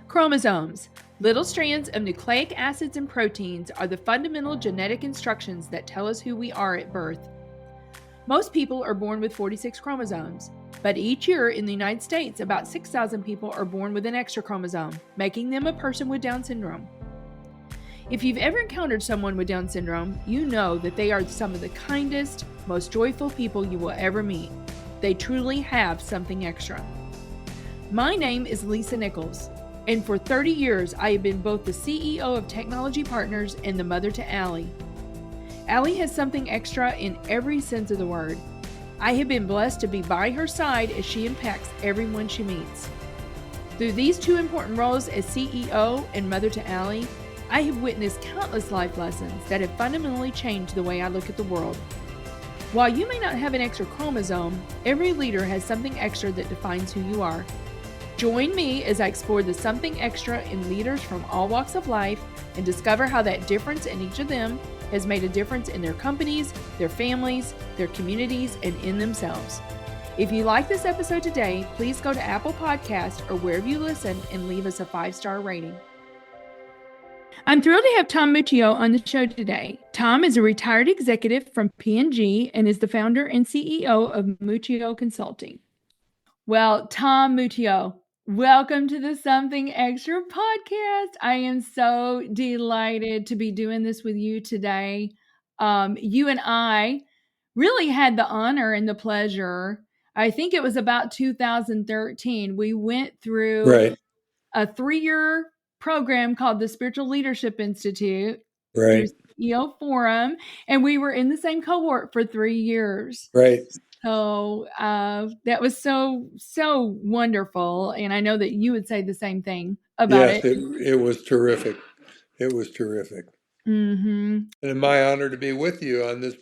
Chromosomes, little strands of nucleic acids and proteins, are the fundamental genetic instructions that tell us who we are at birth. Most people are born with 46 chromosomes, but each year in the United States, about 6,000 people are born with an extra chromosome, making them a person with Down syndrome. If you've ever encountered someone with Down syndrome, you know that they are some of the kindest, most joyful people you will ever meet. They truly have something extra. My name is Lisa Nichols, and for 30 years I have been both the CEO of Technology Partners and the mother to Allie. Allie has something extra in every sense of the word. I have been blessed to be by her side as she impacts everyone she meets. Through these two important roles as CEO and mother to Allie, I have witnessed countless life lessons that have fundamentally changed the way I look at the world. While you may not have an extra chromosome, every leader has something extra that defines who you are. Join me as I explore the something extra in leaders from all walks of life and discover how that difference in each of them has made a difference in their companies, their families, their communities, and in themselves. If you like this episode today, please go to Apple Podcasts or wherever you listen and leave us a 5-star rating. I'm thrilled to have Tom Muccio on the show today. Tom is a retired executive from P&G and is the founder and CEO of Muccio Consulting. Well, Tom Muccio, welcome to the Something Extra podcast. I am so delighted to be doing this with you today. You and I really had the honor and the pleasure. I think it was about 2013. We went through a 3-year program called the Spiritual Leadership Institute through CEO Forum, and we were in the same cohort for 3 years. So that was so wonderful, and I know that you would say the same thing about it. Yes, it was terrific. It was terrific. Mm-hmm. And my honor to be with you on this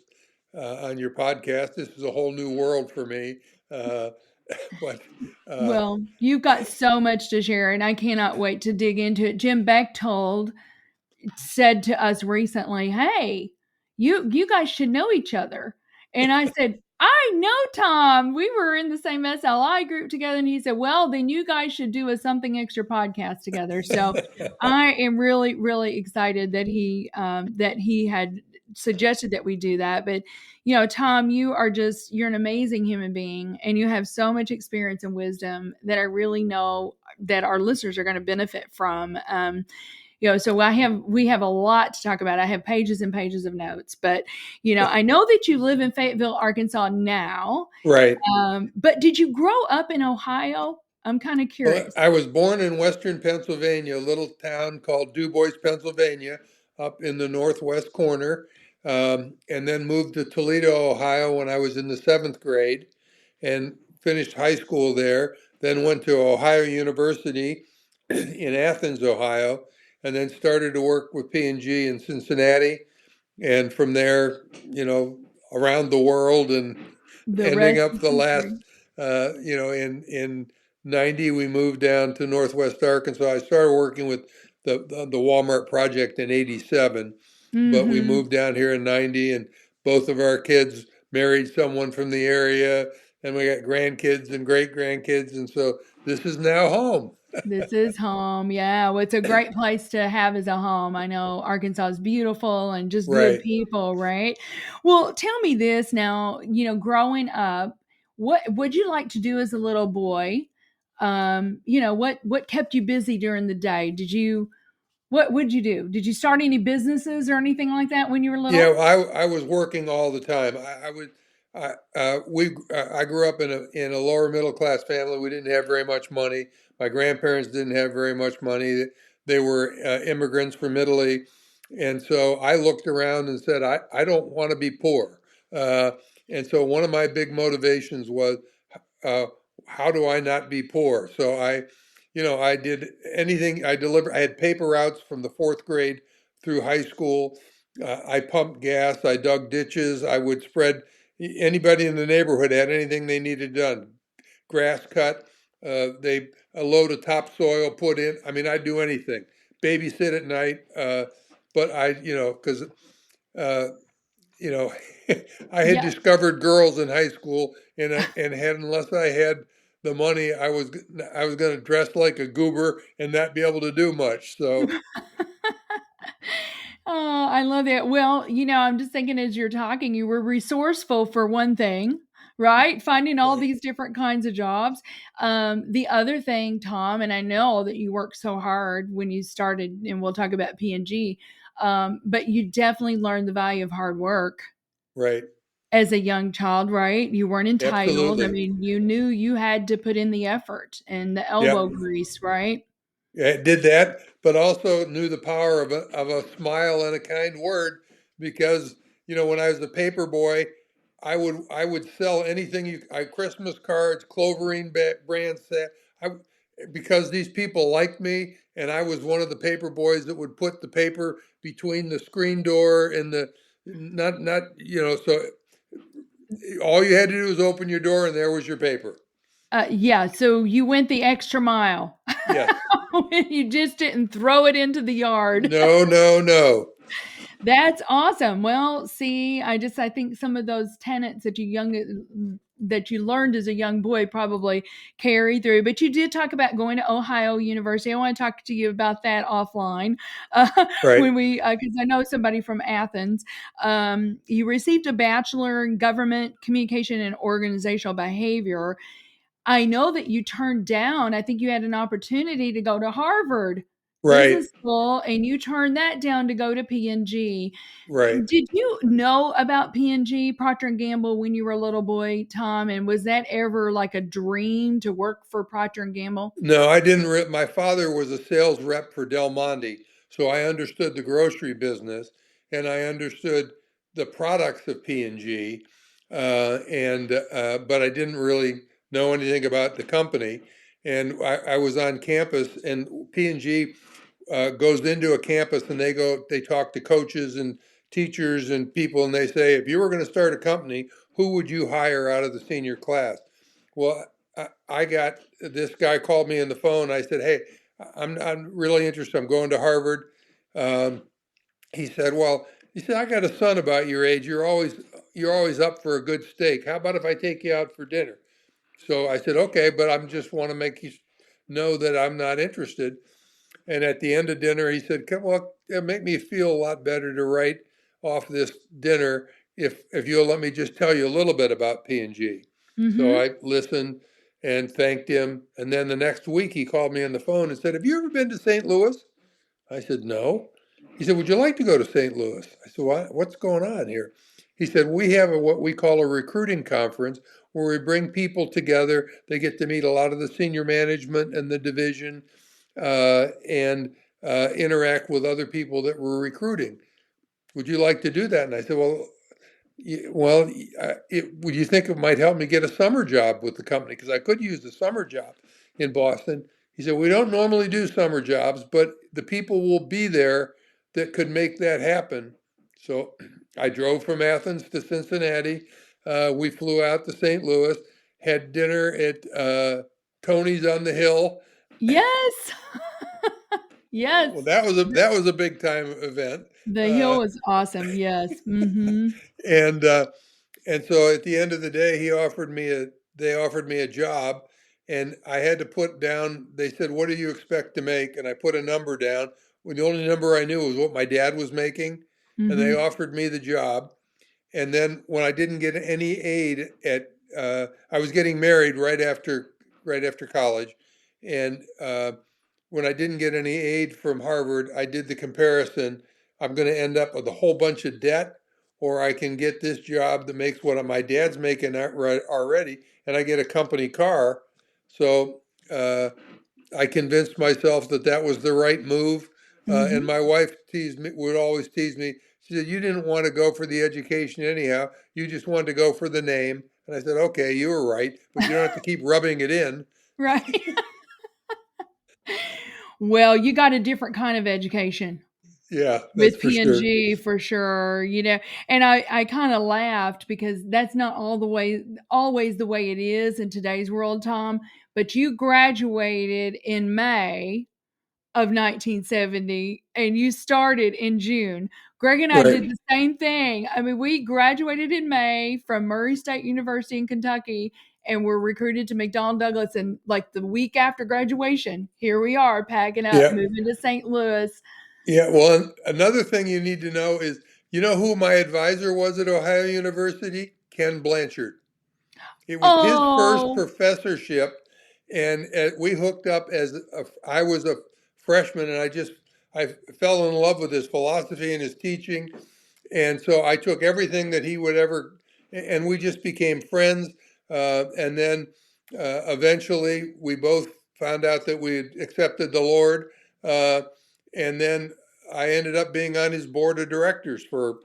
on your podcast. This is a whole new world for me. Well, you've got so much to share, and I cannot wait to dig into it. Jim Bechtold said to us recently, "Hey, you guys should know each other." And I said, "I know Tom. We were in the same SLI group together." And he said, "Well, then you guys should do a Something Extra podcast together." So I am really, really excited that he had suggested that we do that. But Tom, you're an amazing human being, and you have so much experience and wisdom that I really know that our listeners are going to benefit from. So we have a lot to talk about. I have pages and pages of notes, but I know that you live in Fayetteville, Arkansas now. Right. But did you grow up in Ohio? I'm kind of curious. Well, I was born in Western Pennsylvania, a little town called DuBois, Pennsylvania, up in the northwest corner, and then moved to Toledo, Ohio when I was in the 7th grade and finished high school there. Then went to Ohio University in Athens, Ohio, and then started to work with P&G in Cincinnati. And from there, around the world and ending up the last, in 90, we moved down to Northwest Arkansas. I started working with the Walmart project in 87, but we moved down here in 90, and both of our kids married someone from the area, and we got grandkids and great grandkids. And so this is now home. This is home. Yeah. Well, it's a great place to have as a home. I know Arkansas is beautiful and just good people, right? Well, tell me this now, growing up, what would you like to do as a little boy? What kept you busy during the day? What would you do? Did you start any businesses or anything like that when you were little? Yeah, I was working all the time. I grew up in a lower middle class family. We didn't have very much money. My grandparents didn't have very much money. They were immigrants from Italy, and so I looked around and said, I don't want to be poor. And so one of my big motivations was, how do I not be poor? So I did anything. I had paper routes from the 4th grade through high school. I pumped gas. I dug ditches. I would spread. Anybody in the neighborhood had anything they needed done, grass cut. A load of topsoil put in. I mean, I'd do anything. Babysit at night. But because I had discovered girls in high school, and unless I had the money, I was going to dress like a goober and not be able to do much. So Oh, I love that. Well, I'm just thinking as you're talking, you were resourceful for one thing, right? Finding all right, these different kinds of jobs. The other thing, Tom, and I know that you worked so hard when you started, and we'll talk about P&G, but you definitely learned the value of hard work right, as a young child, right? You weren't entitled. I absolutely, mean, you knew you had to put in the effort and the elbow yep. grease, right? Yeah, did that, but also knew the power of a smile and a kind word because, when I was a paper boy, I would sell anything Christmas cards, Cloverine brand set. I Because these people liked me, and I was one of the paper boys that would put the paper between the screen door and the not so all you had to do was open your door and there was your paper. Yeah, so you went the extra mile. Yes. You just didn't throw it into the yard. No, no, no. That's awesome. Well, see, I think some of those tenets that you learned as a young boy probably carry through. But you did talk about going to Ohio University. I want to talk to you about that offline uh, Right, when because I know somebody from Athens. You received a bachelor in government communication and organizational behavior. I know that you turned down, I think you had an opportunity to go to Harvard right, Business School, and you turned that down to go to P&G. right. Did you know about P&G, Procter& Gamble, when you were a little boy, Tom? And was that ever like a dream to work for Procter& Gamble? No, I didn't. My father was a sales rep for Del Monte, so I understood the grocery business and I understood the products of P&G, and but I didn't really know anything about the company. And I was on campus, and P&G goes into a campus, and they talk to coaches and teachers and people, and they say, if you were going to start a company, who would you hire out of the senior class? Well, I got this guy called me on the phone. I said, "Hey, I'm really interested. I'm going to Harvard." Um, he said, "I got a son about your age. You're always up for a good steak. How about if I take you out for dinner?" So I said, "Okay, but I just want to make you know that I'm not interested." And at the end of dinner, he said, Well, it'll make me feel a lot better to write off this dinner if you'll let me just tell you a little bit about P&G." So Mhm. I listened and thanked him. And then the next week, he called me on the phone and said, "Have you ever been to St. Louis?" I said, "No." He said, "Would you like to go to St. Louis?" I said, What's going on here?" He said, "We have what we call a recruiting conference where we bring people together. They get to meet a lot of the senior management and the division and interact with other people that we're recruiting. Would you like to do that?" And I said, would you think it might help me get a summer job with the company? Because I could use a summer job in Boston. He said, "We don't normally do summer jobs, but the people will be there that could make that happen." So I drove from Athens to Cincinnati. We flew out to St. Louis, had dinner at Tony's on the Hill. Yes. Yes. Well, that was a big time event. The Uh, hill is awesome. Yes. Mhm. and And so at the end of the day, they offered me a job, and I had to put down. They said, "What do you expect to make?" And I put a number down. Well, the only number I knew was what my dad was making, and they Mhm. offered me the job. And then when I didn't get any aid I was getting married right after college, and when I didn't get any aid from Harvard, I did the comparison. I'm going to end up with a whole bunch of debt, or I can get this job that makes what my dad's making already, and I get a company car. So uh, I convinced myself that that was the right move. And Mhm. my wife would always tease me. She said, "You didn't want to go for the education anyhow. You just wanted to go for the name." And I said, "Okay, you were right, but you don't have to keep rubbing it in." Right. Well, you got a different kind of education Yeah, that's with for sure. P&G for sure, and I kind of laughed because that's not all the way always the way it is in today's world, Tom, but you graduated in May of 1970 and you started in June. Greg and I did Right. the same thing. I mean, we graduated in May from Murray State University in Kentucky and were recruited to McDonnell Douglas. And like the week after graduation, here we are packing up, Yeah. moving to St. Louis. Yeah. Well, another thing you need to know is, you know who my advisor was at Ohio University? Ken Blanchard. It was his first Oh, professorship, and we hooked up I was a freshman, and I fell in love with his philosophy and his teaching, and so I took everything that he would ever, and we just became friends. And then eventually, we both found out that we had accepted the Lord, uh, and then I ended up being on his board of directors for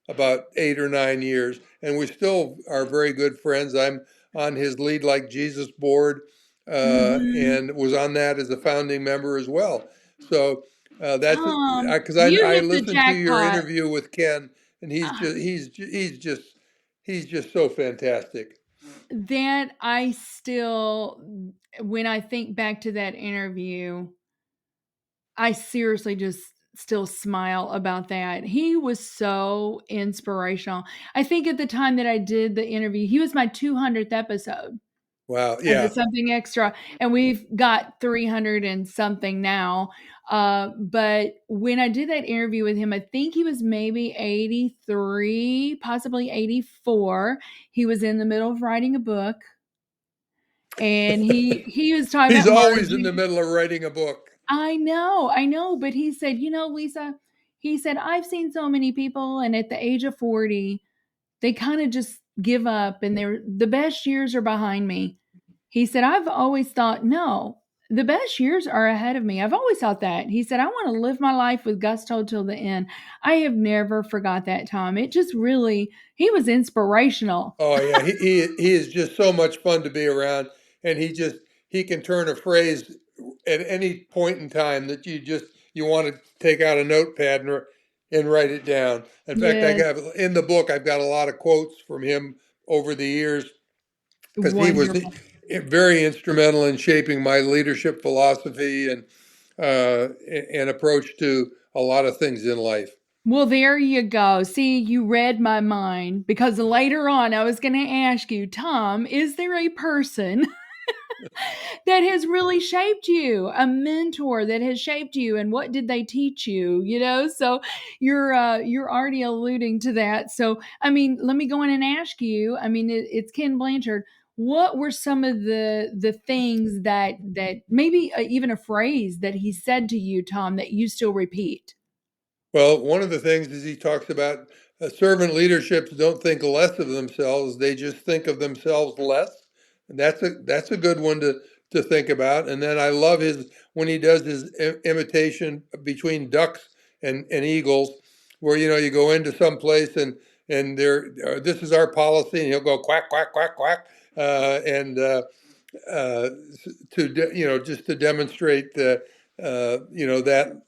about 8 or 9 years, and we still are very good friends. I'm on his Lead Like Jesus board, mm-hmm. and was on that as a founding member as well. So that's Tom, because you I hit the listened to your jackpot. interview with Ken, and Uh, he's just so fantastic. that I still, when I think back to that interview, I seriously just still smile about that. He was so inspirational. I think at the time that I did the interview, he was my 200th episode Wow, of the yeah. Something Extra, and we've got 300 and something now. But when I did that interview with him, I think he was maybe 83, possibly 84. He was in the middle of writing a book, and he was talking He's about always in the margin. middle of writing a book. I know, but he said, Lisa, he said, I've seen so many people, and at the age of 40, they kind of just give up, and the best years are behind me. He said, I've always thought, no, the best years are ahead of me. I've always thought that. He said, I want to live my life with gusto till the end. I have never forgot that, Tom. It just really, he was inspirational. Oh yeah, he is just so much fun to be around, and he can turn a phrase at any point in time that you want to take out a notepad and write it down. In fact, I Yes, got in the book, I've got a lot of quotes from him over the years, because he was wonderful. very instrumental in shaping my leadership philosophy and approach to a lot of things in life. Well, there you go. See, you read my mind because later on I was going to ask you, Tom, is there a person that has really shaped you, a mentor that has shaped you, and what did they teach you? So you're already alluding to that. So I mean, let me go in and ask you. I mean, it's Ken Blanchard. What were some of the things that maybe even a phrase that he said to you, Tom, that you still repeat? Well, one of the things is he talks about servant leaderships don't think less of themselves; they just think of themselves less. And that's a good one to think about. And then I love his when he does his imitation between ducks and eagles, where you go into some place and there this is our policy, and he'll go quack quack quack quack, and uh, just to demonstrate that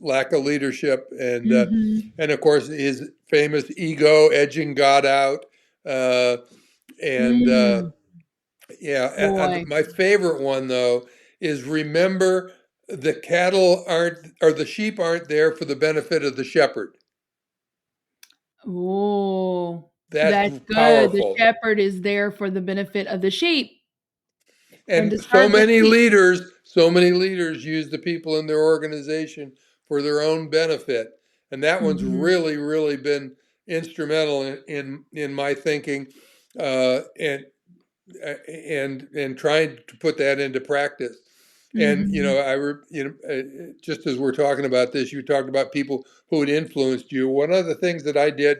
lack of leadership, Mm-hmm. and of course his famous ego edging God out, uh, and Mm, yeah. And boy. my favorite one though is remember the cattle aren't or the sheep aren't there for the benefit of the shepherd. Oh, That's that's good. The powerful. shepherd is there for the benefit of the sheep and to And serve the sheep. so many leaders use the people in their organization for their own benefit. And that one's Mhm, really been instrumental in my thinking, uh, and and trying to put that into practice. And mhm, just as we're talking about this, you talked about people who had influenced you. One of the things that I did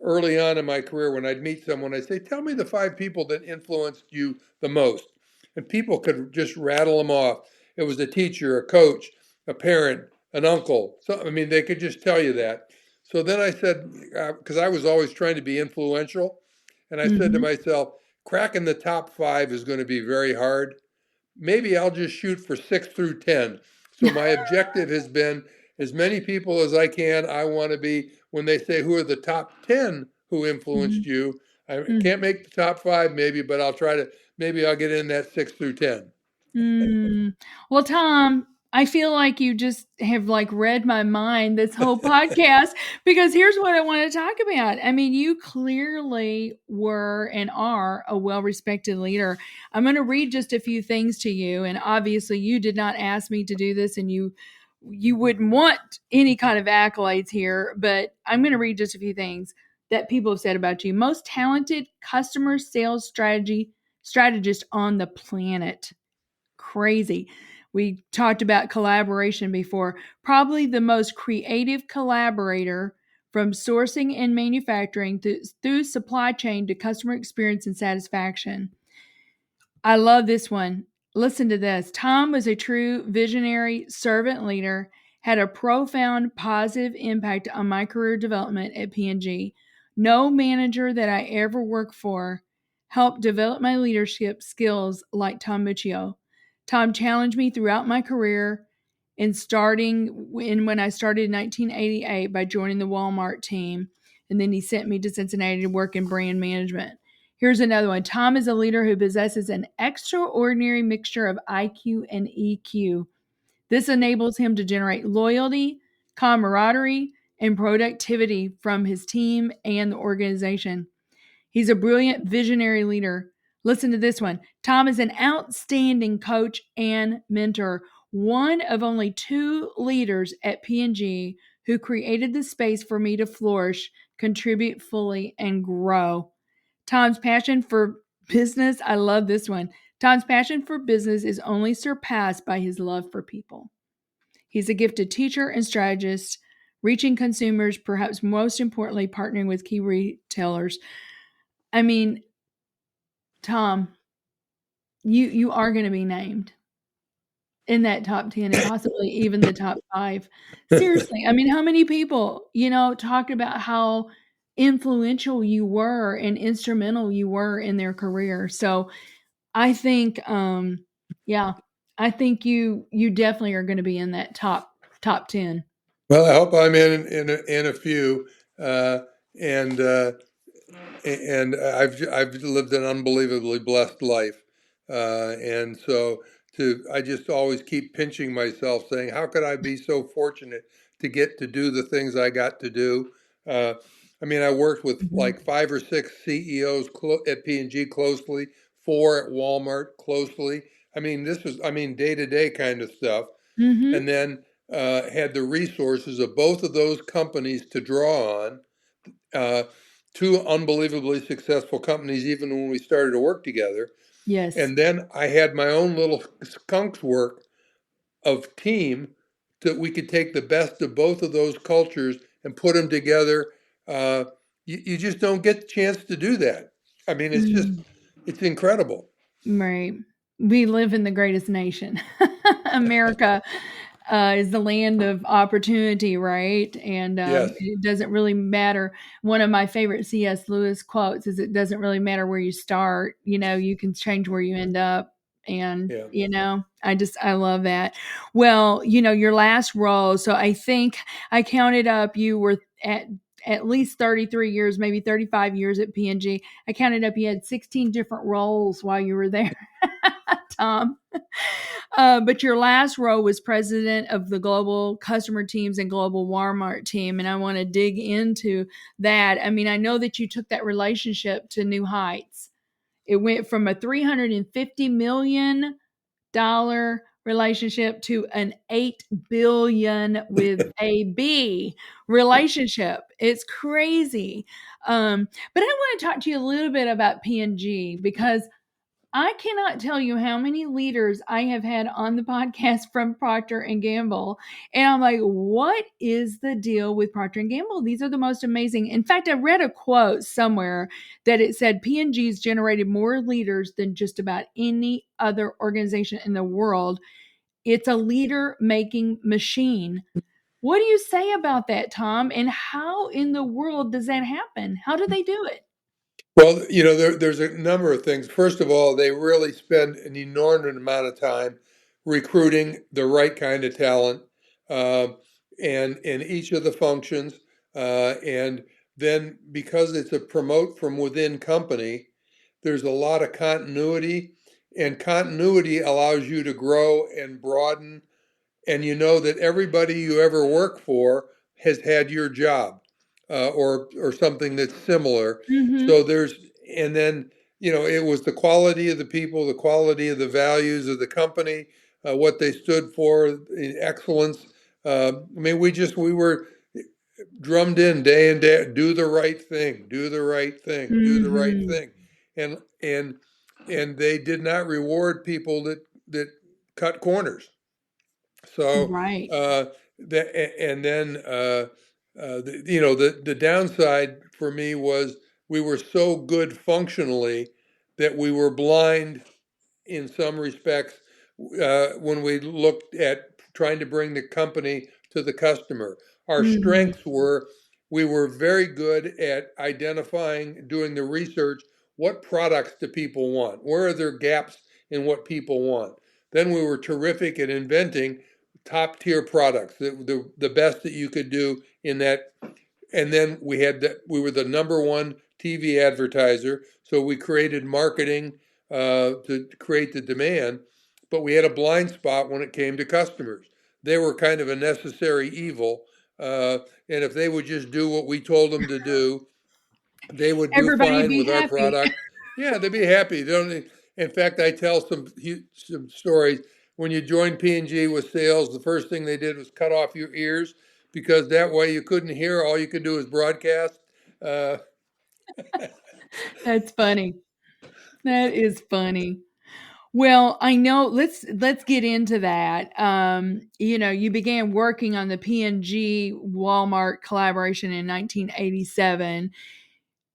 early on in my career, when I'd meet someone, I'd say, "Tell me the 5 people that influenced you the most." And people could just rattle them off. It was a teacher, a coach, a parent, an uncle. So, I mean, they could just tell you that. So then I said, because I was always trying to be influential, and I said to mhm. myself, cracking the top 5 is going to be very hard. Maybe I'll just shoot for 6 through 10. So my objective has been as many people as I can. I want to be, when they say who are the top 10 who influenced Mhm, you, I mhm. can't make the top 5 maybe, but maybe I'll get in that 6 through 10. Mm. Well, Tom, I feel like you just have like read my mind this whole podcast because here's what I want to talk about. I mean, you clearly were and are a well-respected leader. I'm going to read just a few things to you, and obviously you did not ask me to do this, and you wouldn't want any kind of accolades here, but I'm going to read just a few things that people have said about you. Most talented customer sales strategist on the planet. Crazy. We talked about collaboration before. Probably the most creative collaborator from sourcing and manufacturing through supply chain to customer experience and satisfaction. I love this one. Listen to this. Tom was a true visionary servant leader, had a profound positive impact on my career development at P&G. No manager that I ever worked for helped develop my leadership skills like Tom Muccio. Tom challenged me throughout my career when I started in 1988 by joining the Walmart team, and then he sent me to Cincinnati to work in brand management. Here's another one. Tom is a leader who possesses an extraordinary mixture of IQ and EQ. This enables him to generate loyalty, camaraderie, and productivity from his team and the organization. He's a brilliant visionary leader. Listen to this one. Tom is an outstanding coach and mentor, one of only two leaders at P&G who created the space for me to flourish, contribute fully, and grow. Tom's passion for business, I love this one. Tom's passion for business is only surpassed by his love for people. He's a gifted teacher and strategist, reaching consumers, perhaps most importantly, partnering with key retailers. I mean, Tom, you are going to be named in that top 10 and possibly even the top 5. Seriously, I mean, how many people, talked about how influential you were and instrumental you were in their career. So I think, yeah, I think you definitely are going to be in that top 10. Well, I hope I'm in a few, uh, and I've lived an unbelievably blessed life, and so I just always keep pinching myself, saying, how could I be so fortunate to get to do the things I got to do? Uh, I mean, I worked with Mhm. like 5 or 6 CEOs at P&G closely, 4 at Walmart closely. I mean, day to day kind of stuff, and Mhm. then had the resources of both of those companies to draw on. Uh, 2 unbelievably successful companies, even when we started to work together. Yes. And then I had my own little skunks work of team that we could take the best of both of those cultures and put them together. Uh, you just don't get the chance to do that. I mean, Mm, it's incredible. right. We live in the greatest nation. America is the land of opportunity, right? And Yes. it doesn't really matter. One of my favorite C.S. Lewis quotes is, "It doesn't really matter where you start. You can change where you end up." And Yeah. I love that. Well, your last role. So I think I counted up. You were at least 33 years, maybe 35 years at P&G. I counted up. You had 16 different roles while you were there, Tom. But your last role was president of the global customer teams and global Walmart team. And I want to dig into that. I mean, I know that you took that relationship to new heights. It went from a $350 million relationship to an 8 billion with a B relationship. It's crazy. But I want to talk to you a little bit about P&G because I cannot tell you how many leaders I have had on the podcast from Procter and Gamble. And I'm like, what is the deal with Procter and Gamble? These are the most amazing. In fact, I read a quote somewhere that it said P&G's generated more leaders than just about any other organization in the world. It's a leader making machine. What do you say about that, Tom? And how in the world does that happen? How do they do it? Well, there's a number of things. First of all, they really spend an inordinate amount of time recruiting the right kind of talent, uh, and in each of the functions. And then because it's a promote from within company, there's a lot of continuity, and continuity allows you to grow and broaden and you know that everybody you ever work for has had your job, or something that's similar. Mm-hmm. So and then it was the quality of the people, the quality of the values of the company, what they stood for, in excellence. I mean, we were drummed in day and day, do the right thing, do the right thing, do the right Mm-hmm. thing, and and and they did not reward people that cut corners. So Right. uh, and then the downside for me was we were so good functionally that we were blind in some respects when we looked at trying to bring the company to the customer. Our Mm-hmm. strengths were we were very good at identifying, doing the research, what products do people want? Where are there gaps in what people want? Then we were terrific at inventing top tier products, the best that you could do in that. And then we were the number one TV advertiser, so we created marketing to create the demand, but we had a blind spot when it came to customers. They were kind of a necessary evil, and if they would just do what we told them to do, they would do Everybody fine be with our happy. product. Yeah, they'd be happy. They don't. In fact, I tell some stories. When you joined P&G with sales, the first thing they did was cut off your ears because that way you couldn't hear. All you could do was broadcast. Uh, That's funny. That is funny. Well, I know let's get into that. You began working on the P&G Walmart collaboration in 1987.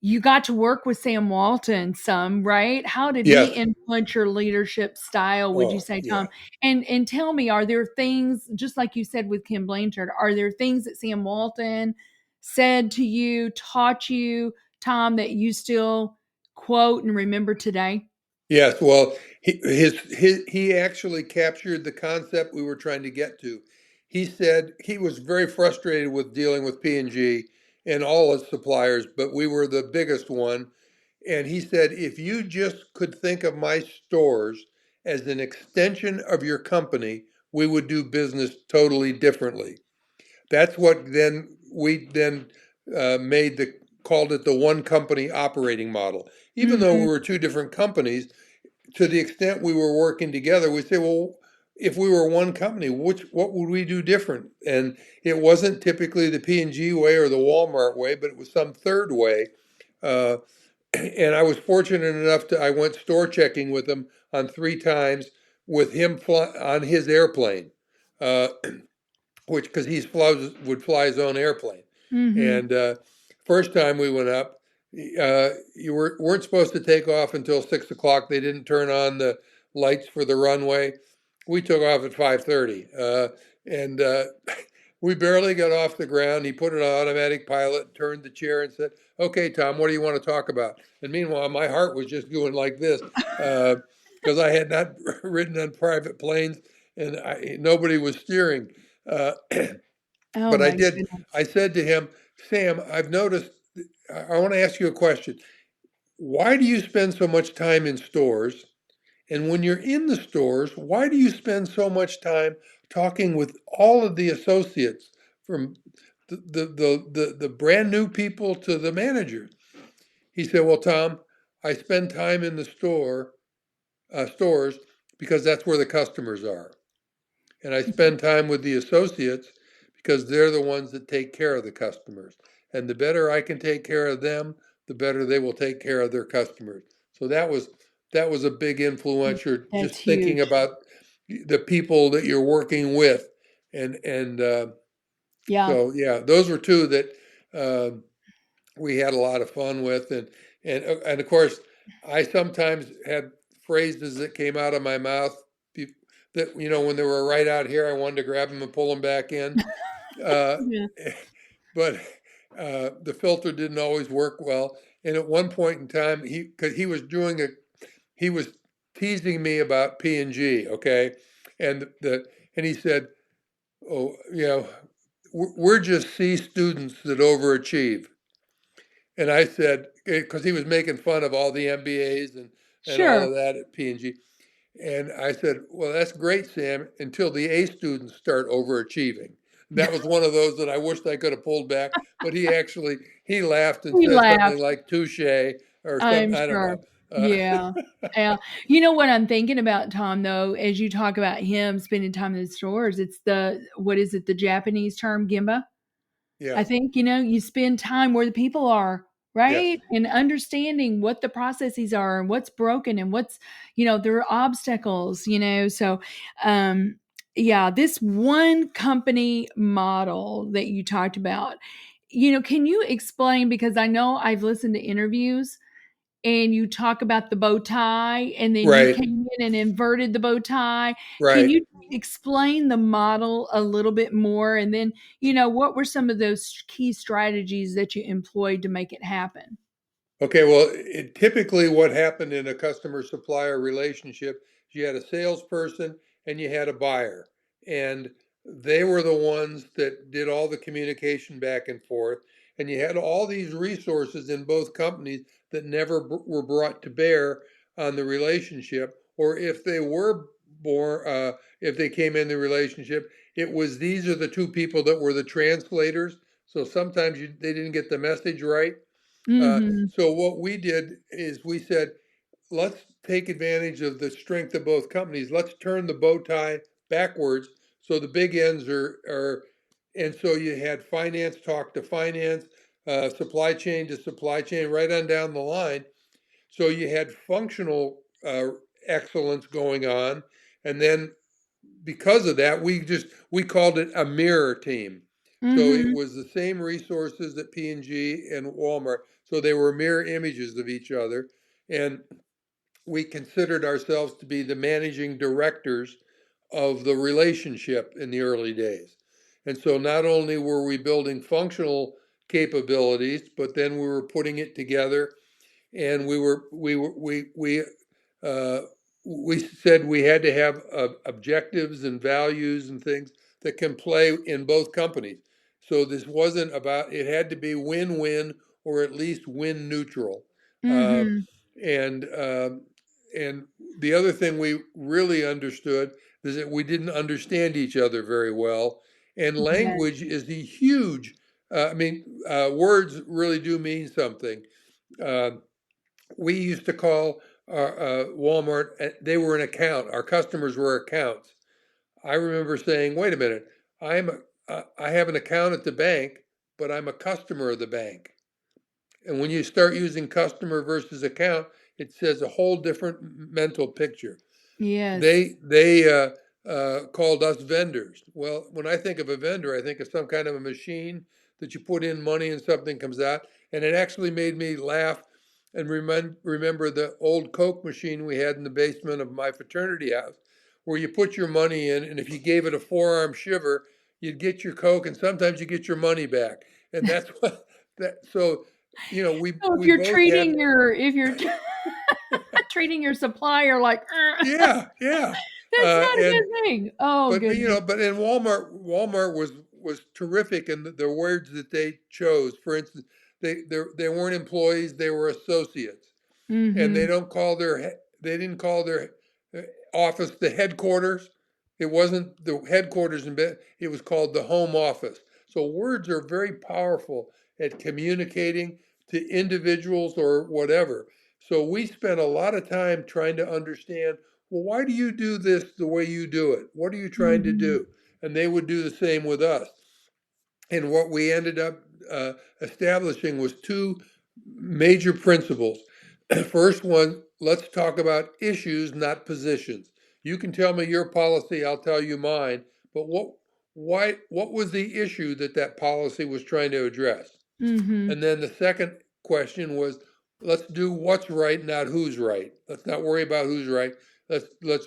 You got to work with Sam Walton some, right? How did he yes. influence your leadership style, would you Oh, say, yeah. Tom? And tell me, are there things, just like you said with Kim Blanchard, are there things that Sam Walton said to you, taught you, Tom, that you still quote and remember today? Yes, well, he actually captured the concept we were trying to get to. He said he was very frustrated with dealing with P&G and all its suppliers, but we were the biggest one. And he said, if you just could think of my stores as an extension of your company, we would do business totally differently. That's what then we then made the called it the one company operating model. Even though we Mhm. were two different companies, to the extent we were working together, we say, well, if we were one company, what would we do different? And it wasn't typically the P&G way or the Walmart way, but it was some third way. Uh, and I was fortunate enough I went store checking with him on three times with him on his airplane, uh, which because would fly his own airplane. Mhm. And first time we went up, you weren't supposed to take off until 6 o'clock. They didn't turn on the lights for the runway. We took off at 5:30, and we barely got off the ground. He put it on automatic pilot, turned the chair, and said, "Okay, Tom, what do you want to talk about?" And meanwhile, my heart was just going like this because I had not ridden on private planes, and nobody was steering. Uh, Oh but I my did. goodness. I said to him, Sam, I've noticed. I want to ask you a question. Why do you spend so much time in stores? And when you're in the stores, why do you spend so much time talking with all of the associates, from the brand new people to the managers? He said, "Well, Tom, I spend time in the stores because that's where the customers are. And I spend time with the associates because they're the ones that take care of the customers. And the better I can take care of them, the better they will take care of their customers." So that was a big influencer, That's just thinking huge. about the people that you're working with. And Yeah. so yeah, those were two that uh, we had a lot of fun with. And of course, I sometimes had phrases that came out of my mouth that, when they were right out here, I wanted to grab them and pull them back in. Uh, Yeah. but the filter didn't always work well. And at one point in time, because he was teasing me about P&G, okay, and he said, "Oh, we're just C students that overachieve." And I said, because he was making fun of all the MBAs and all Sure. of that at P&G. And I said, well, that's great, Sam, until the A students start overachieving. And that was one of those that I wished I could have pulled back, but he laughed and We said something laughed. like touche or I'm something. I don't sure. know. Yeah. Yeah. You know what I'm thinking about, Tom, though, as you talk about him spending time in the stores, it's what is it, the Japanese term, Gemba? I Yes, think, you spend time where the people are, yes, right? And understanding what the processes are and what's broken and what's, there are obstacles, So, um, yeah, this one company model that you talked about, can you explain? Because I know I've listened to interviews and you talk about the bow tie and then you right, came in and inverted the bow tie. Can right. you explain the model a little bit more? And then, what were some of those key strategies that you employed to make it happen? Okay, well, typically what happened in a customer supplier relationship, you had a salesperson and you had a buyer, and they were the ones that did all the communication back and forth. And you had all these resources in both companies that never were brought to bear on the relationship, or if they were if they came in the relationship, it was these are the two people that were the translators. So sometimes they didn't get the message right. Mhm. So what we did is we said, let's take advantage of the strength of both companies. Let's turn the bow tie backwards so the big ends and so you had finance talk to finance, supply chain to supply chain, right on down the line. So you had functional excellence going on, and then because of that, we called it a mirror team. So it Mhm. was the same resources that P&G and Walmart. So they were mirror images of each other, and we considered ourselves to be the managing directors of the relationship in the early days. And so not only were we building functional capabilities, but then we were putting it together, and uh, we said we had to have objectives and values and things that can play in both companies. So this wasn't about, it had to be win-win or at least win neutral. Uh, Mhm. and and the other thing we really understood is that we didn't understand each other very well. And Yeah. language is the huge. Words really do mean something. Uh, we used to call Walmart, they were an account. Our customers were accounts. I remember saying, wait a minute, I have an account at the bank, but I'm a customer of the bank. And when you start using customer versus account, it says a whole different mental picture. Yes. They called us vendors. Well, when I think of a vendor, I think of some kind of a machine that you put in money and something comes out. And it actually made me laugh and remember the old Coke machine we had in the basement of my fraternity house, where you put your money in, and if you gave it a forearm shiver, you'd get your Coke, and sometimes you get your money back. And that's what that. So, So we both had. if you're treating your supplier like, Yeah, yeah. that's not a And good thing. Oh but goodness. but in Walmart was terrific in the words that they chose. For instance, they weren't employees; they were associates, and Mhm. they didn't call their office the headquarters. It wasn't the headquarters in bed. It was called the home office. So words are very powerful at communicating to individuals or whatever. So we spent a lot of time trying to understand, well, why do you do this the way you do it? What are you trying to Mhm. do? And they would do the same with us. And what we ended up establishing was two major principles. First one, let's talk about issues, not positions. You can tell me your policy, I'll tell you mine, but what was the issue that policy was trying to address? Mhm. And then the second question was, let's do what's right, not who's right. Let's not worry about who's right. Let's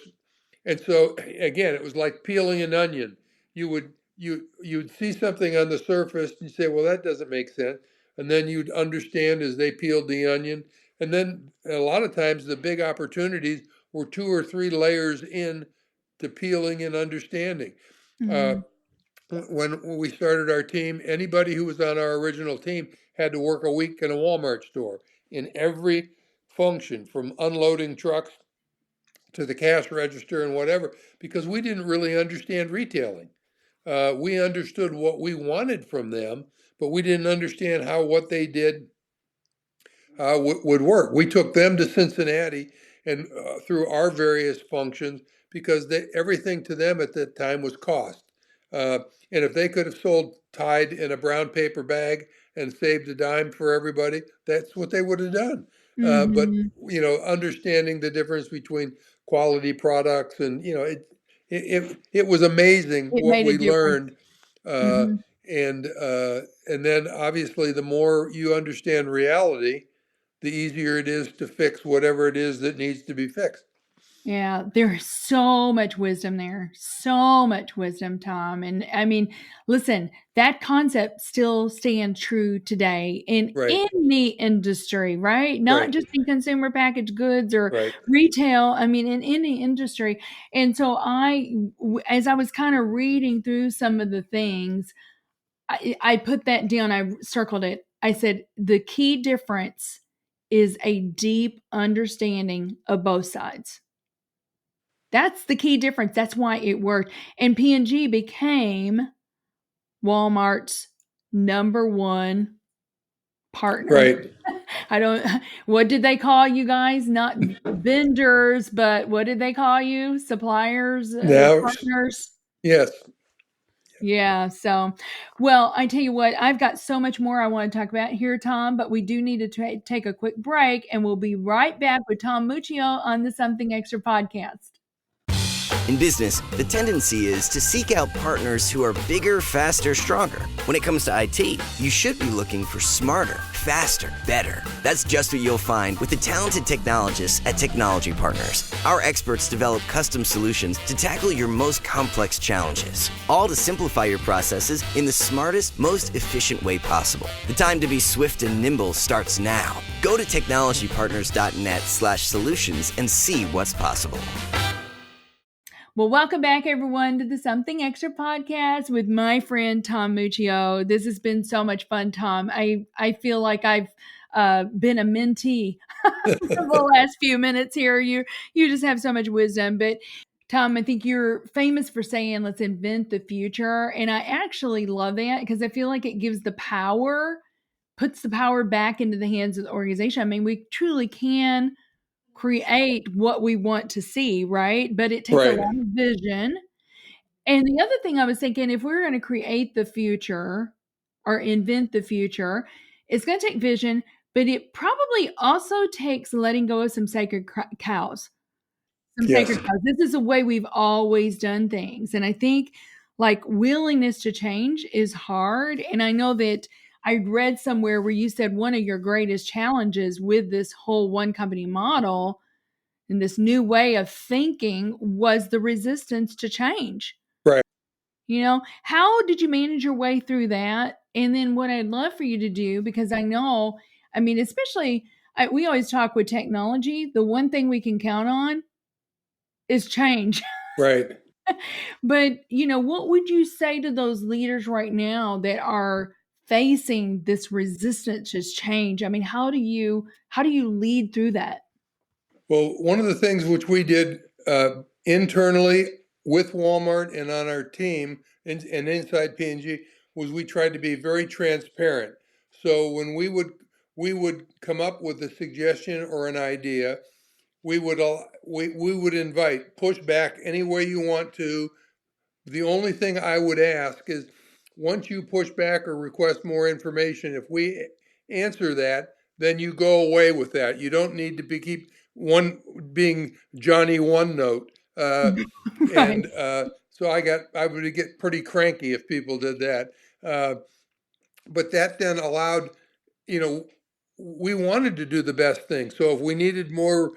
and so again, it was like peeling an onion. You'd see something on the surface and you say, well, that doesn't make sense. And then you'd understand as they peeled the onion. And then a lot of times the big opportunities were two or three layers in to peeling and understanding. Uh, Mhm. when we started our team, anybody who was on our original team had to work a week in a Walmart store in every function, from unloading trucks to the cash register and whatever, because we didn't really understand retailing. We understood what we wanted from them, but we didn't understand how what they did would work. We took them to Cincinnati and through our various functions because everything to them at that time was cost. Uh, and if they could have sold Tide in a brown paper bag and saved a dime for everybody, that's what they would have done. But Mm-hmm. understanding the difference between quality products and it was amazing It what made a we difference. learned. Uh, Mm-hmm. and then obviously the more you understand reality, the easier it is to fix whatever it is that needs to be fixed. Yeah, there's so much wisdom there. So much wisdom, Tom. And I mean, listen, that concept still stands true today in Right, any industry, right? Not right, just in consumer packaged goods or right, retail, I mean, in any industry. And so as I was kind of reading through some of the things, I put that down, I circled it. I said, the key difference is a deep understanding of both sides. That's the key difference. That's why it worked. And P&G became Walmart's number one partner. right. I don't, what did they call you guys? Not vendors, but what did they call you? Suppliers, Now, partners? yes, Yeah. So, well, I tell you what, I've got so much more I want to talk about here, Tom, but we do need to take a quick break, and we'll be right back with Tom Muccio on the Something Extra podcast. In business, the tendency is to seek out partners who are bigger, faster, stronger. When it comes to IT, you should be looking for smarter, faster, better. That's just what you'll find with the talented technologists at Technology Partners. Our experts develop custom solutions to tackle your most complex challenges, all to simplify your processes in the smartest, most efficient way possible. The time to be swift and nimble starts now. Go to technologypartners.net/solutions and see what's possible. Well, welcome back, everyone, to the Something Extra podcast with my friend Tom Muccio. This has been so much fun, Tom. I feel like I've been a mentee for the last few minutes here. You just have so much wisdom. But Tom, I think you're famous for saying, let's invent the future. And I actually love that because I feel like it gives puts the power back into the hands of the organization. I mean, we truly can create what we want to see, right? But it takes a right, lot of vision. And the other thing I was thinking, if we're going to create the future or invent the future, it's going to take vision, but it probably also takes letting go of some sacred cows. Some yes, sacred cows. This is the way we've always done things. And I think like willingness to change is hard. And I know that I read somewhere where you said one of your greatest challenges with this whole one company model and this new way of thinking was the resistance to change. right, How did you manage your way through that? And then what I'd love for you to do, because I know, I mean, especially we always talk with technology, the one thing we can count on is change. right. But, what would you say to those leaders right now that are facing this resistance to change? I mean, how do you lead through that? Well, one of the things which we did internally with Walmart and on our team and inside P&G was we tried to be very transparent. So when we would come up with a suggestion or an idea, we would invite push back any way you want to. The only thing I would ask is once you push back or request more information, if we answer that, then you go away with that. You don't need to keep one being Johnny One Note. Right. And so I would get pretty cranky if people did that. Uh, but that then allowed, you know, we wanted to do the best thing. So if we needed more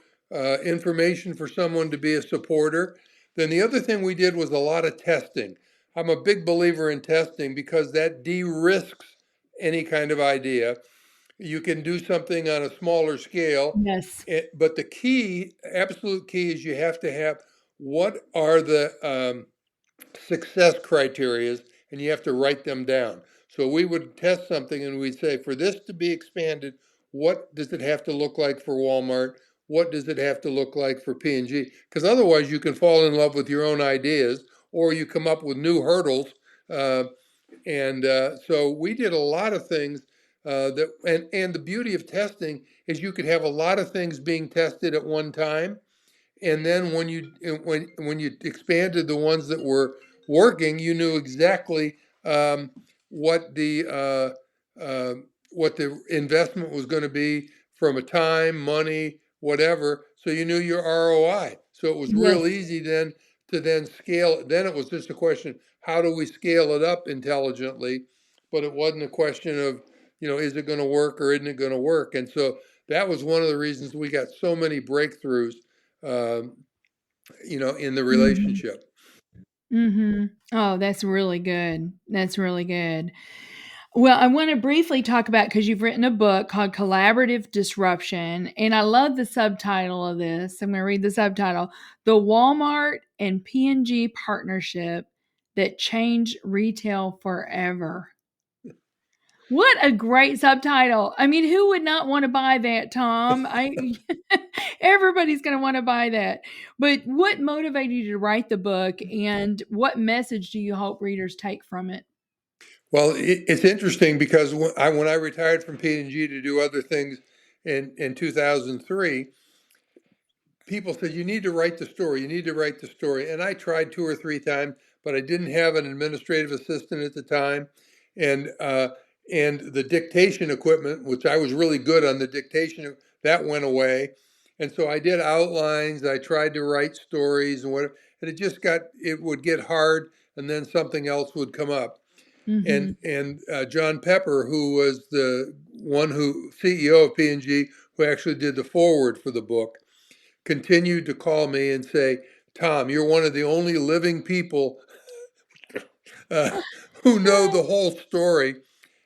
information for someone to be a supporter, then the other thing we did was a lot of testing. I'm a big believer in testing because that de-risks any kind of idea. You can do something on a smaller scale, Yes. but the key, absolute key, is you have to have what are the success criterias, and you have to write them down. So we would test something and we'd say, for this to be expanded, what does it have to look like for Walmart? what does it have to look like for P&G? Because otherwise you can fall in love with your own ideas, or you come up with new hurdles. So we did a lot of things and the beauty of testing is you could have a lot of things being tested at one time, and then when you expanded the ones that were working, you knew exactly um, what the what the investment was going to be from a time, money, whatever. So you knew your ROI. So it was Yes. real easy then to then scale it. Then it was just a question: how do we scale it up intelligently? But it wasn't a question of, is it going to work or isn't it going to work? And so that was one of the reasons we got so many breakthroughs, um, in the Mm-hmm. relationship. Mm-hmm. Oh, that's really good. That's really good. Well, I want to briefly talk about, because you've written a book called Collaborative Disruption, and I love the subtitle of this. I'm going to read the subtitle: The Walmart and P&G Partnership That Changed Retail Forever. What a great subtitle. I mean, who would not want to buy that, Tom? Everybody's going to want to buy that. But what motivated you to write the book, and what message do you hope readers take from it? Well, it's interesting because when I retired from P&G to do other things in 2003, people said, you need to write the story. You need to write the story. And I tried 2 or 3 times, but I didn't have an administrative assistant at the time. And the dictation equipment, which I was really good on the dictation, that went away. And so I did outlines. I tried to write stories and whatever. And it would get hard, and then something else would come up. Mm-hmm. And John Pepper, who was the CEO of P&G, who actually did the foreword for the book, continued to call me and say, Tom, you're one of the only living people uh, who know the whole story.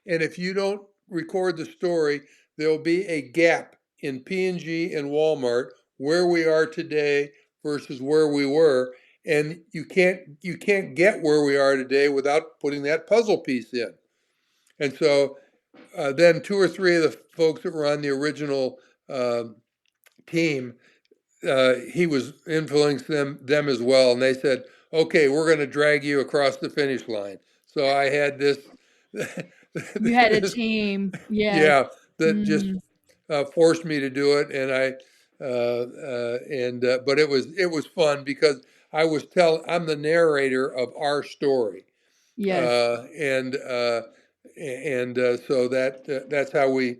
And if you don't record the story, there'll be a gap in P&G and Walmart where we are today versus where we were. And you can't get where we are today without putting that puzzle piece in. And so then 2 or 3 of the folks that were on the original team, he was influencing them as well, and they said, "Okay, we're going to drag you across the finish line." So I had this, You had a this team. Yes. yeah, that just Mm, forced me to do it, but it was fun because I'm the narrator of our story, yes. and so that's how we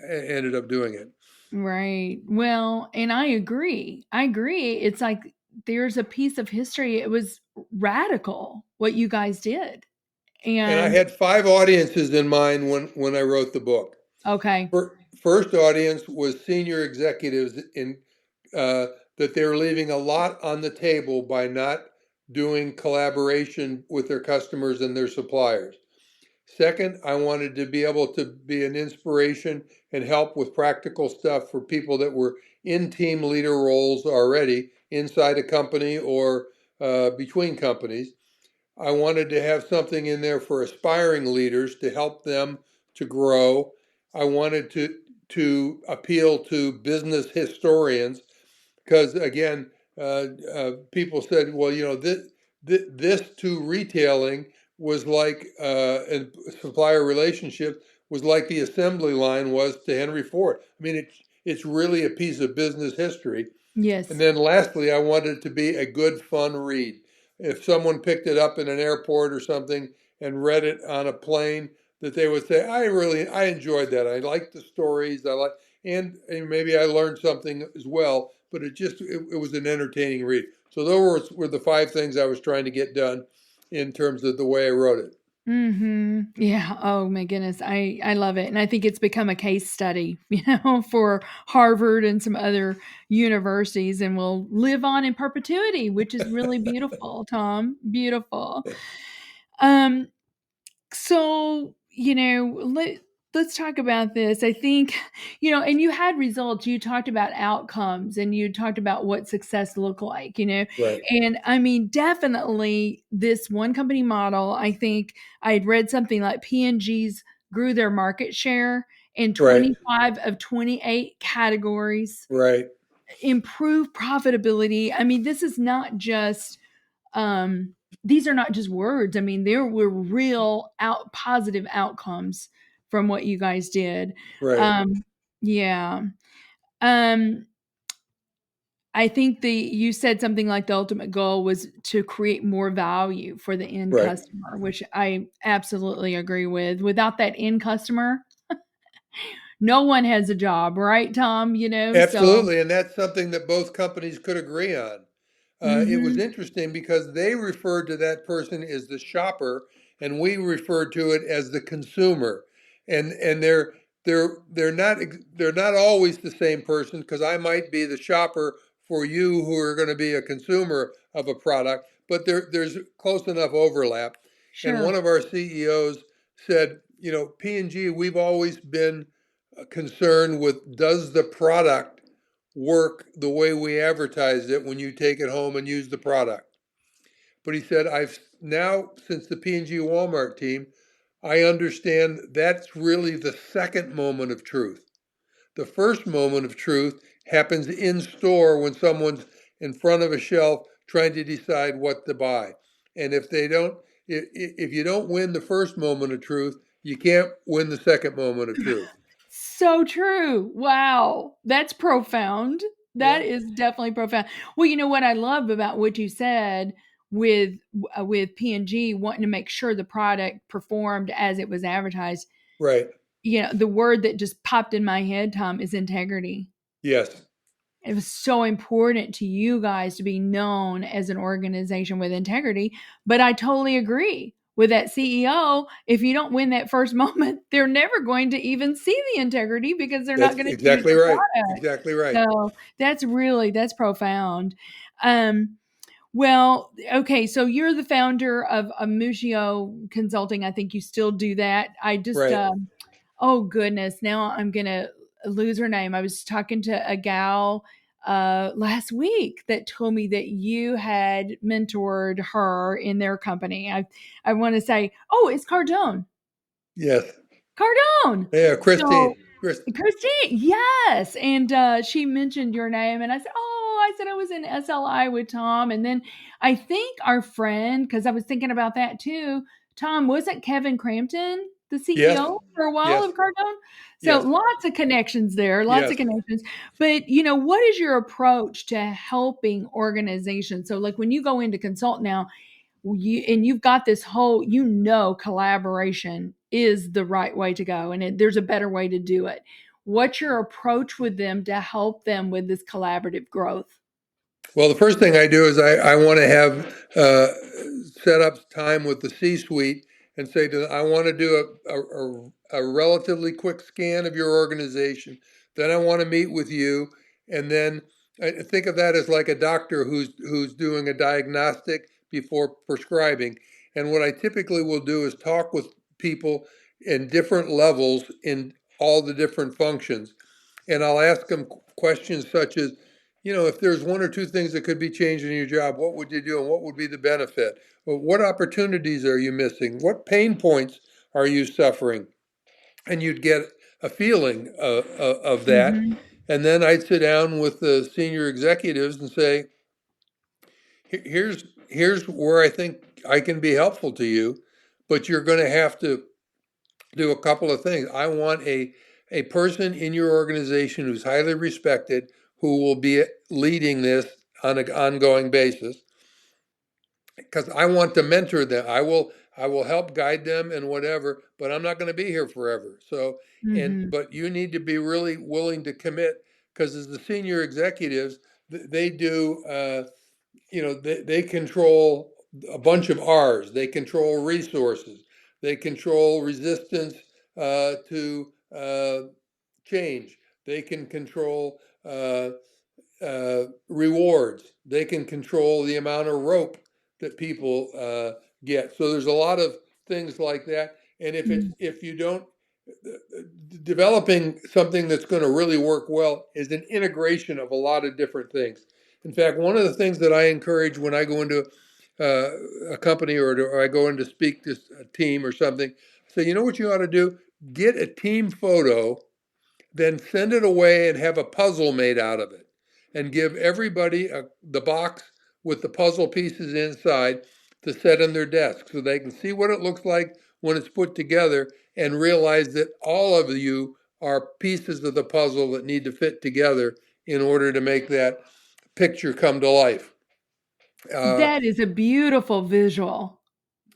ended up doing it. Right. Well, and I agree. I agree. It's like there's a piece of history. It was radical what you guys did. And I And had 5 audiences in mind when I wrote the book. okay. First audience was senior executives in that they were leaving a lot on the table by not doing collaboration with their customers and their suppliers. Second, I wanted to be able to be an inspiration and help with practical stuff for people that were in team leader roles already inside a company or between companies. I wanted to have something in there for aspiring leaders to help them to grow. I wanted to appeal to business historians because again, people said, well, this to retailing was like and supplier relationship was like the assembly line was to Henry Ford. I mean, it's really a piece of business history. And Yes. then lastly, I wanted it to be a good, fun read. If someone picked it up in an airport or something and read it on a plane, that they would say, I enjoyed that. I liked the stories. And maybe I learned something as well, but it was an entertaining read. So those were the 5 things I was trying to get done in terms of the way I wrote it. Mhm. Yeah. Oh my goodness. I love it. And I think it's become a case study, for Harvard and some other universities, and will live on in perpetuity, which is really beautiful, Tom. Beautiful. Um so, let's talk about this. I think, and you had results. You talked about outcomes, and you talked about what success looked like, Right, and I mean, definitely this one company model. I think I had read something like P&G's grew their market share in right, 25 of 28 categories. right. improve profitability. I mean, this is not just these are not just words. I mean, there were real positive outcomes from what you guys did. Right. Yeah. Um, I think you said something like the ultimate goal was to create more value for the end Right. customer, which I absolutely agree with. Without that end customer, no one has a job, right, Tom? So Absolutely. And that's something that both companies could agree on. It was mhm. interesting because they referred to that person as the shopper, and we referred to it as the consumer. And they're not always the same person, because I might be the shopper for you who are going to be a consumer of a product, but there's close enough overlap. And one Sure. of our CEOs said, P&G, we've always been concerned with, does the product work the way we advertised it when you take it home and use the product? But he said, I've now, since the P&G Walmart team, I understand that's really the second moment of truth. The first moment of truth happens in store when someone's in front of a shelf trying to decide what to buy. And if you don't win the first moment of truth, you can't win the second moment of truth. So true. Wow. That's profound. That Yeah, is definitely profound. Well, you know what I love about what you said with P&G wanting to make sure the product performed as it was advertised. right. The word that just popped in my head, Tom, is integrity. Yes. It was so important to you guys to be known as an organization with integrity. But I totally agree with that CEO. If you don't win that first moment, they're never going to even see the integrity because they're not That's going to choose exactly your right. product. Exactly right. So that's profound. Um, well, okay, so you're the founder of Muccio Consulting. I think you still do that. I just Right. oh goodness, now I'm gonna lose her name. I was talking to a gal last week that told me that you had mentored her in their company. I want to say, oh, it's Cardone. Yes. Cardone. Yeah, So Christine. Christine, yes. And she mentioned your name, and I said, oh, I said I was in SLI with Tom. And then I think our friend, because I was thinking about that too, Tom, wasn't Kevin Crampton the Yes. CEO for a while Yes. of Cardone? So Yes. lots of connections there, lots of Yes. connections. But, what is your approach to helping organizations? So, like when you go into consult now, you've got this whole collaboration is the right way to go, and there's a better way to do it. What's your approach with them to help them with this collaborative growth? Well, the first thing I do is I want to have set up time with the C-suite and say to them, I want to do a relatively quick scan of your organization. Then I want to meet with you, and then I think of that as like a doctor who's doing a diagnostic before prescribing. And what I typically will do is talk with people in different levels in all the different functions, and I'll ask them questions such as, if there's one or two things that could be changed in your job, what would you do and what would be the benefit? Well, what opportunities are you missing? What pain points are you suffering? And you'd get a feeling of that. Mhm. And then I'd sit down with the senior executives and say, here's where I think I can be helpful to you, but you're going to have to do a couple of things. I want a person in your organization who's highly respected, who will be leading this on an ongoing basis, because I want to mentor them. I will help guide them and whatever, but I'm not going to be here forever. So, Mhm. but you need to be really willing to commit, because as the senior executives, they do, they control a bunch of R's. They control resources. They control resistance to change. They can control rewards. They can control the amount of rope that people get. So there's a lot of things like that. And Mhm. if you don't, developing something that's going to really work well is an integration of a lot of different things. In fact, one of the things that I encourage when I go into a company, or I go in to speak to a team or something, say, you know what you ought to do? Get a team photo, then send it away and have a puzzle made out of it. and give everybody the box with the puzzle pieces inside to set on their desk so they can see what it looks like when it's put together and realize that all of you are pieces of the puzzle that need to fit together in order to make that picture come to life. That is a beautiful visual.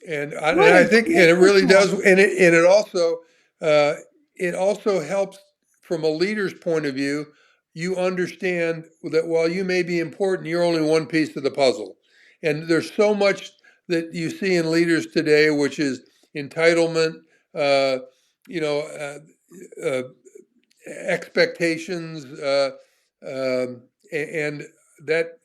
And What I a think, and great it really visual. does, and it also helps from a leader's point of view. You understand that while you may be important, you're only one piece of the puzzle. And there's so much that you see in leaders today, which is entitlement, uh, you know, uh, expectations, and that,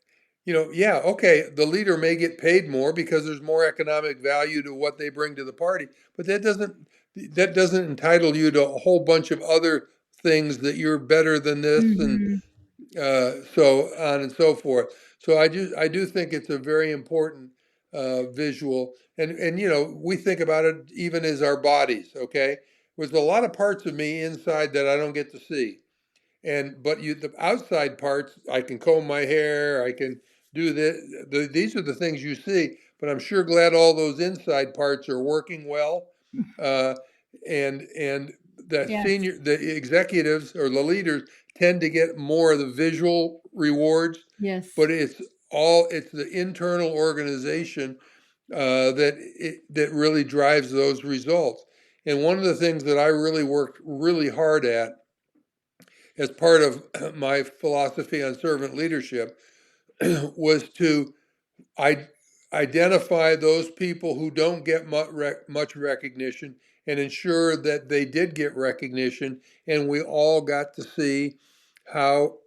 yeah, okay, the leader may get paid more because there's more economic value to what they bring to the party, but that doesn't entitle you to a whole bunch of other things that you're better than this, and Mhm. so on and so forth. So I do think it's a very important visual, and we think about it even as our bodies. Okay, there's a lot of parts of me inside that I don't get to see, but the outside parts, I can comb my hair, I can do this. These are the things you see, but I'm sure glad all those inside parts are working well. Uh, and Yes. the executives or the leaders tend to get more of the visual rewards, Yes. but it's the internal organization that really drives those results. And one of the things that I really worked really hard at as part of my philosophy on servant leadership was to identify those people who don't get much recognition and ensure that they did get recognition, and we all got to see how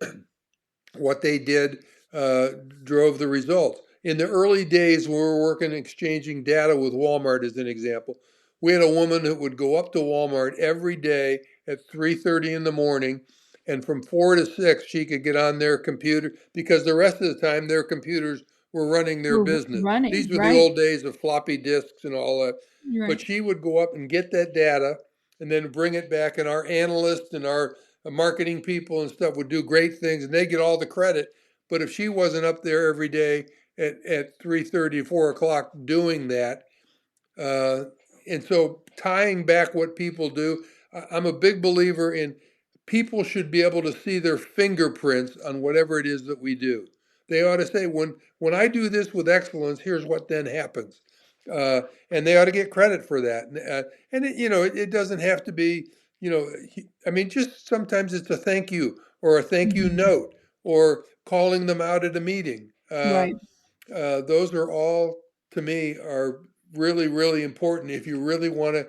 what they did uh, drove the results. In the early days, when we were working exchanging data with Walmart, as an example, we had a woman that would go up to Walmart every day at 3:30 in the morning, and from 4 to 6, she could get on their computer because the rest of the time their computers were running their We're business. These running, were the right? old days of floppy disks and all that. But Right. she would go up and get that data and then bring it back, and our analysts and our marketing people and stuff would do great things, and they get all the credit. But if she wasn't up there every day at 3:30, 4 o'clock doing that, uh, and so tying back what people do, I'm a big believer in people should be able to see their fingerprints on whatever it is that we do. They ought to say, when I do this with excellence, here's what then happens. And they ought to get credit for that. And it doesn't have to be, I mean, just sometimes it's a thank you or a thank you Mhm. note or calling them out at a meeting. Right. Those are all, to me, are really, really important if you really want to,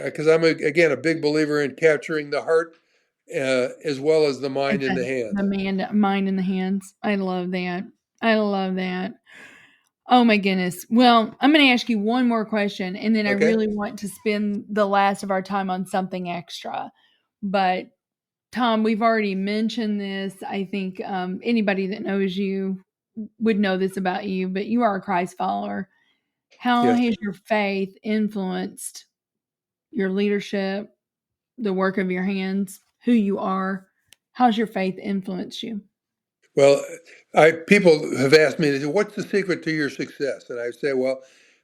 because I'm, again, a big believer in capturing the heart as well as the And mind and the hands. the mind in the hands. I love that. I love that. Oh my goodness. Well, I'm going to ask you one more question, and then I Okay? really want to spend the last of our time on something extra. But Tom, we've already mentioned this. I think anybody that knows you would know this about you, but you are a Christ follower. How Yes. has your faith influenced your leadership, the work of your hands, who you are? How's your faith influenced you? Well, people have asked me, they say, what's the secret to your success? And I say, well,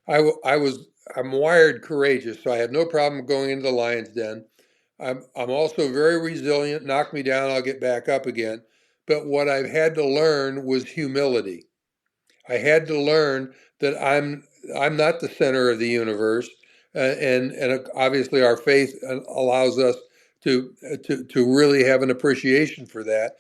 I'm wired courageous, so I have no problem going into the lion's den. I'm also very resilient. Knock me down, I'll get back up again. But what I've had to learn was humility. I had to learn that I'm not the center of the universe, and obviously our faith allows us to really have an appreciation for that.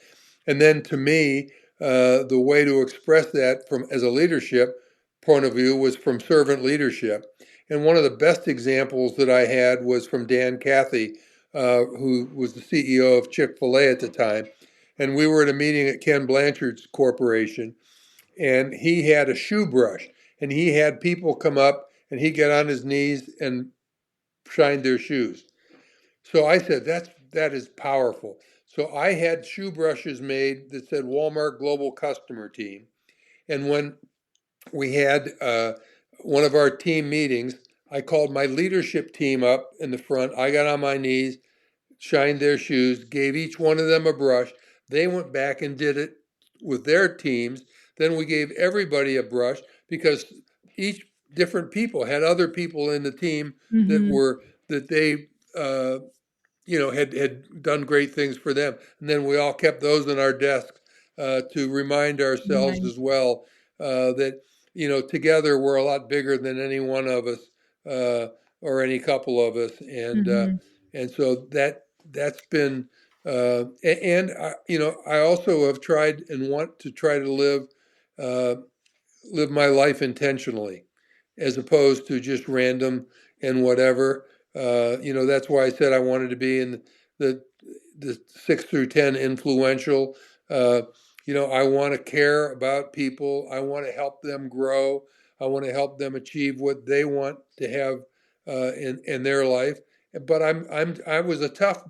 And then to me, the way to express that from as a leadership point of view was from servant leadership. And one of the best examples that I had was from Dan Cathy, who was the CEO of Chick-fil-A at the time. And we were at a meeting at Ken Blanchard's corporation, and he had a shoe brush, and he had people come up and he got on his knees and shined their shoes. So I said, that is powerful. So I had shoe brushes made that said Walmart Global Customer Team. And when we had one of our team meetings, I called my leadership team up in the front. I got on my knees, shined their shoes, gave each one of them a brush. They went back and did it with their teams. Then we gave everybody a brush because each different people had other people in the team that they had done great things for them, and then we all kept those in our desk to remind ourselves Right. as well that together we're a lot bigger than any one of us or any couple of us, and so that's been and I also have tried and want to try to live my life intentionally as opposed to just random and whatever. That's why I said I wanted to be in the 6 through 10 influential. I want to care about people. I want to help them grow. I want to help them achieve what they want to have in their life. But I was a tough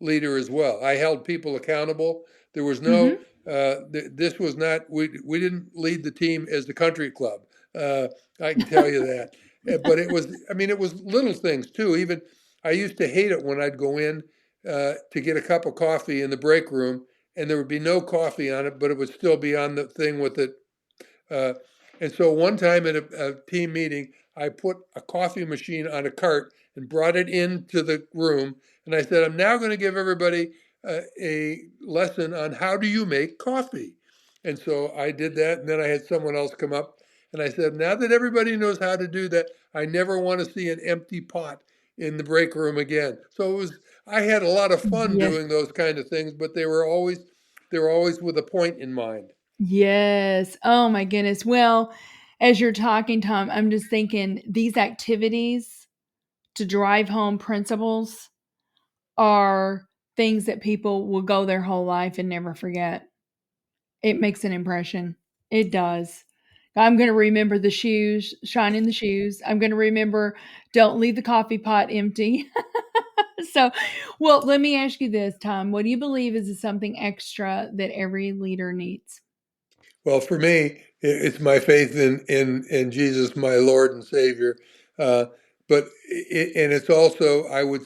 leader as well. I held people accountable. There was no, this was not, we didn't lead the team as the country club. I can tell you that. But it was little things too. Even I used to hate it when I'd go in to get a cup of coffee in the break room and there would be no coffee on it, but it would still be on the thing with it. Uh, and so one time at a team meeting, I put a coffee machine on a cart and brought it into the room. And I said, I'm now going to give everybody a lesson on how do you make coffee. And so I did that. And then I had someone else come up and I said, now that everybody knows how to do that, I never want to see an empty pot in the break room again. So I had a lot of fun Yes. doing those kind of things, but they were always with a point in mind. Yes. Oh my goodness. Well, as you're talking, Tom, I'm just thinking these activities to drive home principles are things that people will go their whole life and never forget. It makes an impression. It does. I'm going to remember the shoes, shine in the shoes. I'm going to remember don't leave the coffee pot empty. So, well, let me ask you this, Tom. What do you believe is something extra that every leader needs? Well, for me, it's my faith in Jesus, my Lord and Savior. Uh, and it's also, I would,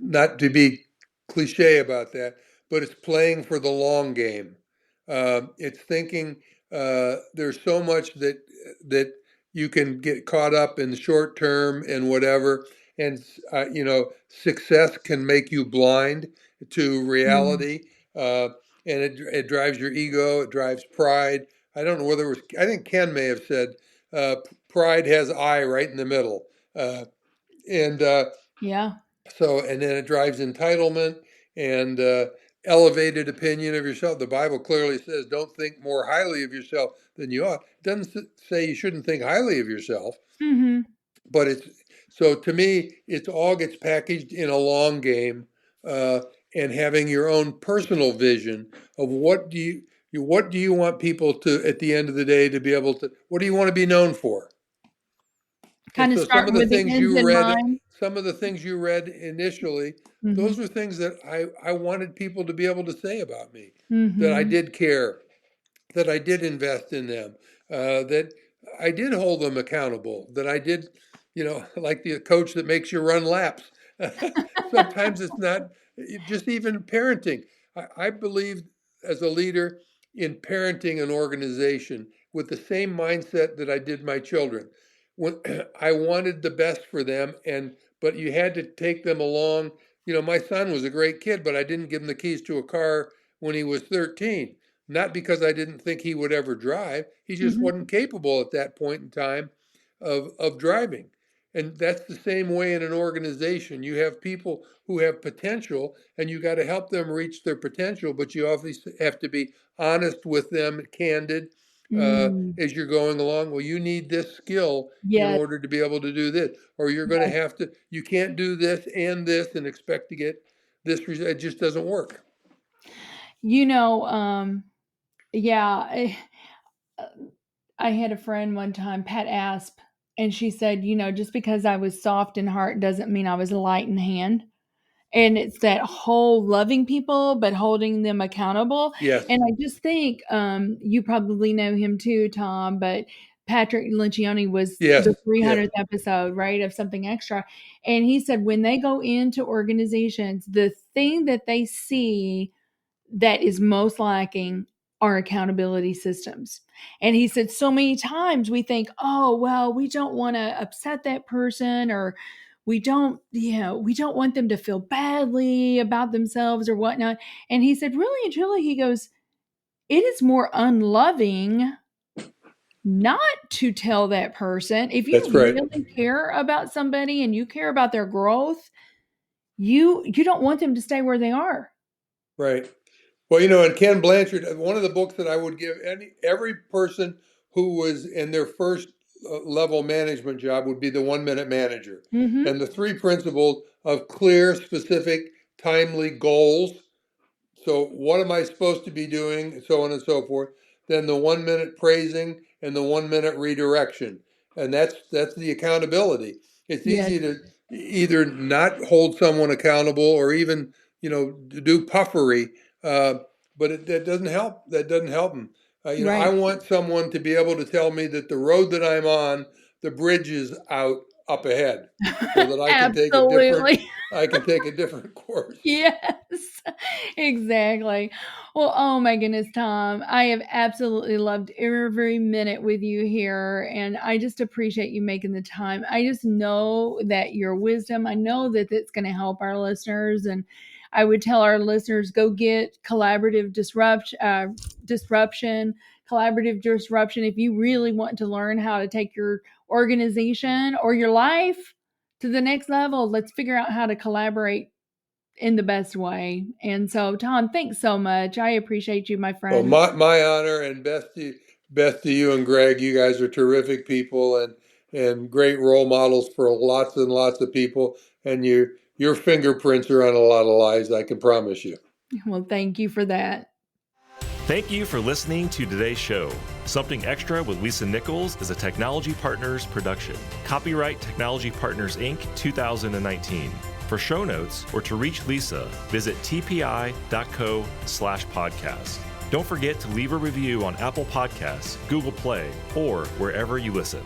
not to be cliche about that, but it's playing for the long game. It's thinking there's so much that you can get caught up in the short term and whatever, and success can make you blind to Mm. reality. And it drives your ego, it drives pride. I don't know whether it was, I think Ken may have said, pride has I right in the middle. And Yeah. and then it drives entitlement and elevated opinion of yourself. The Bible clearly says, don't think more highly of yourself than you ought. It doesn't say you shouldn't think highly of yourself, Mhm. but so to me, it all gets packaged in a long game, uh, and having your own personal vision of what do you want people to at the end of the day to be able to, what do you want to be known for? And Kind of so some of starting the with the things ends you in read, mind. initially, those Mhm. were things that I wanted people to be able to say about me, that I Mhm. did care, that I did invest in them, that I did hold them accountable, that I did, like the coach that makes you run laps. Sometimes it's not just even parenting. I believe as a leader in parenting an organization with the same mindset that I did my children. When I wanted the best for them, but you had to take them along. My son was a great kid, but I didn't give him the keys to a car when he was 13. Not because I didn't think he would ever drive. He just Mhm. wasn't capable at that point in time of driving. And that's the same way in an organization. You have people who have potential and you got to help them reach their potential, but you obviously have to be honest with them, candid, Mm. as you're going along. Well, you need this skill in Yes, order to be able to do this, or you're going to yes. have to, you can't do this and expect to get this result. It just doesn't work. You know, yeah, uh, I had a friend one time, Pat Asp, and she said, just because I was soft in heart doesn't mean I was light in hand. And it's that whole loving people, but holding them accountable. Yes, And I just think, you probably know him too, Tom, but Patrick Lencioni was yes, the yes. 300th episode, right, of Something Extra. And he said when they go into organizations, the thing that they see that is most lacking our accountability systems. And he said, so many times we think, oh, well, we don't want to upset that person, or we don't want them to feel badly about themselves or whatnot. And he said, really and truly, he goes, it is more unloving not to tell that person. If you That's right. really care about somebody and you care about their growth, you don't want them to stay where they are. Right. Well, and Ken Blanchard, one of the books that I would give every person who was in their first level management job would be the 1 Minute Manager. Mm-hmm. And the 3 principles of clear, specific, timely goals. So what am I supposed to be doing? So on and so forth. Then the 1 minute praising and the 1 minute redirection. And that's the accountability. It's easy to either not hold someone accountable or even, do puffery. But that doesn't help. That doesn't help them. Right. I want someone to be able to tell me that the road that I'm on, the bridge is up ahead, so that I can take a different course. Yes, exactly. Well, oh my goodness, Tom, I have absolutely loved every minute with you here, and I just appreciate you making the time. I just know that your wisdom, I know that it's going to help our listeners, and I would tell our listeners, go get collaborative disruption. If you really want to learn how to take your organization or your life to the next level. Let's figure out how to collaborate in the best way. And so, Tom, thanks so much. I appreciate you, my friend. Well, my honor, and best to you and Greg. You guys are terrific people and great role models for lots and lots of people. And your fingerprints are on a lot of lives, I can promise you. Well, thank you for that. Thank you for listening to today's show. Something Extra with Lisa Nichols is a Technology Partners production. Copyright Technology Partners, Inc. 2019. For show notes or to reach Lisa, visit tpi.co/podcast. Don't forget to leave a review on Apple Podcasts, Google Play, or wherever you listen.